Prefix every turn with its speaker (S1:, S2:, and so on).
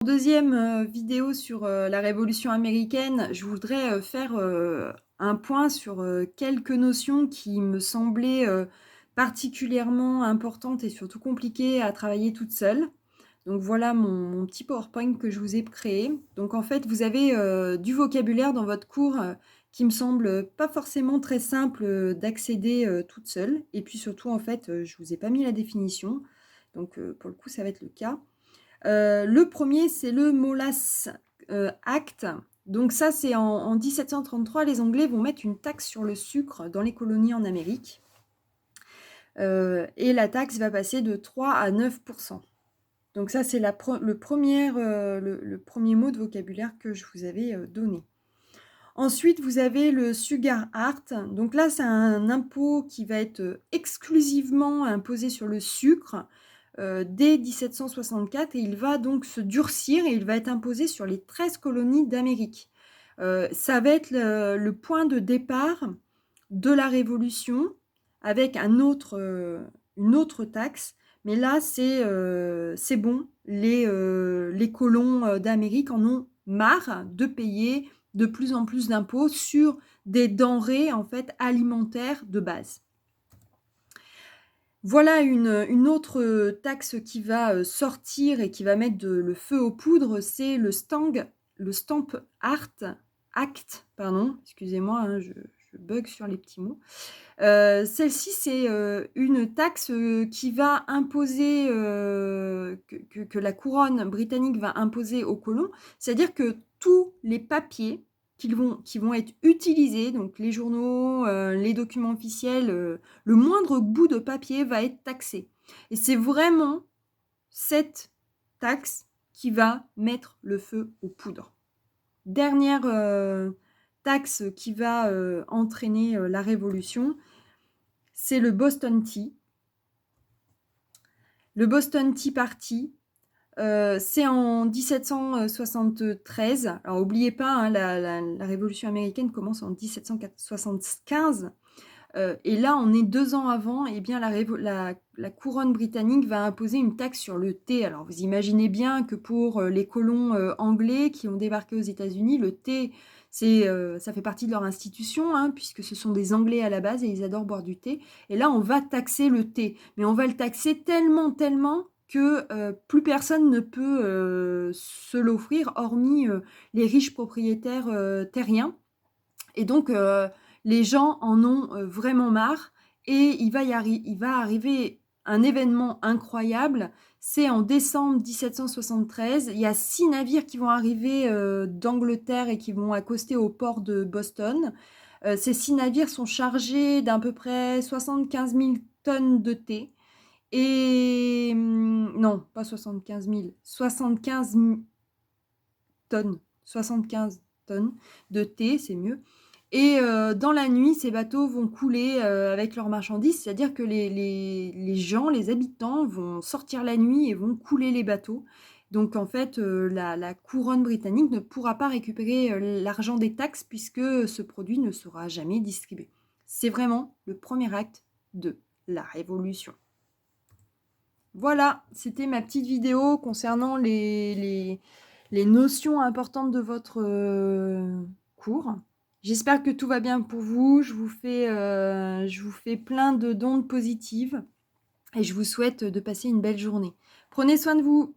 S1: Deuxième vidéo sur la Révolution américaine, je voudrais faire un point sur quelques notions qui me semblaient particulièrement importantes et surtout compliquées à travailler toute seule. Donc voilà mon petit PowerPoint que je vous ai créé. Donc en fait, vous avez du vocabulaire dans votre cours qui me semble pas forcément très simple d'accéder toute seule. Et puis surtout, en fait, je vous ai pas mis la définition. Donc pour le coup, ça va être le cas. Le premier, c'est le Mollass Act. Donc ça, c'est en 1733, les Anglais vont mettre une taxe sur le sucre dans les colonies en Amérique. Et la taxe va passer de 3 à 9%. Donc ça, c'est le premier mot de vocabulaire que je vous avais donné. Ensuite, vous avez le Sugar Art. Donc là, c'est un impôt qui va être exclusivement imposé sur le sucre dès 1764 et il va donc se durcir et il va être imposé sur les 13 colonies d'Amérique. Ça va être le point de départ de la Révolution avec une autre taxe. Mais là, c'est bon. Les colons d'Amérique en ont marre de payer de plus en plus d'impôts sur des denrées en fait alimentaires de base. Voilà une autre taxe qui va sortir et qui va mettre le feu aux poudres, c'est le Stamp Act, pardon, excusez-moi, hein, je bug sur les petits mots. Celle-ci, c'est une taxe qui va imposer, que la couronne britannique va imposer aux colons, c'est-à-dire que tous les papiers qui vont être utilisés, donc les journaux, les documents officiels, le moindre bout de papier va être taxé. Et c'est vraiment cette taxe qui va mettre le feu aux poudres. Dernière taxe qui va entraîner la révolution, c'est le Boston Tea. Le Boston Tea Party, c'est en 1773. Alors, n'oubliez pas, hein, la Révolution américaine commence en 1775. Et là, on est 2 ans avant, et bien la couronne britannique va imposer une taxe sur le thé. Alors, vous imaginez bien que pour les colons anglais qui ont débarqué aux États-Unis, le thé, ça fait partie de leur institution, hein, puisque ce sont des Anglais à la base et ils adorent boire du thé. Et là, on va taxer le thé. Mais on va le taxer tellement que plus personne ne peut se l'offrir, hormis les riches propriétaires terriens. Et donc, les gens en ont vraiment marre et il va arriver un événement incroyable. C'est en décembre 1773. Il y a 6 navires qui vont arriver d'Angleterre et qui vont accoster au port de Boston. Ces 6 navires sont chargés d'à peu près 75 000 tonnes de thé. Et non, pas 75 000, 75 tonnes, 75 tonnes de thé, c'est mieux. Et dans la nuit, ces bateaux vont couler avec leurs marchandises, c'est-à-dire que les gens, les habitants vont sortir la nuit et vont couler les bateaux. Donc en fait, la couronne britannique ne pourra pas récupérer l'argent des taxes puisque ce produit ne sera jamais distribué. C'est vraiment le premier acte de la Révolution. Voilà, c'était ma petite vidéo concernant les notions importantes de votre cours. J'espère que tout va bien pour vous. Je vous fais plein d'ondes positives et je vous souhaite de passer une belle journée. Prenez soin de vous.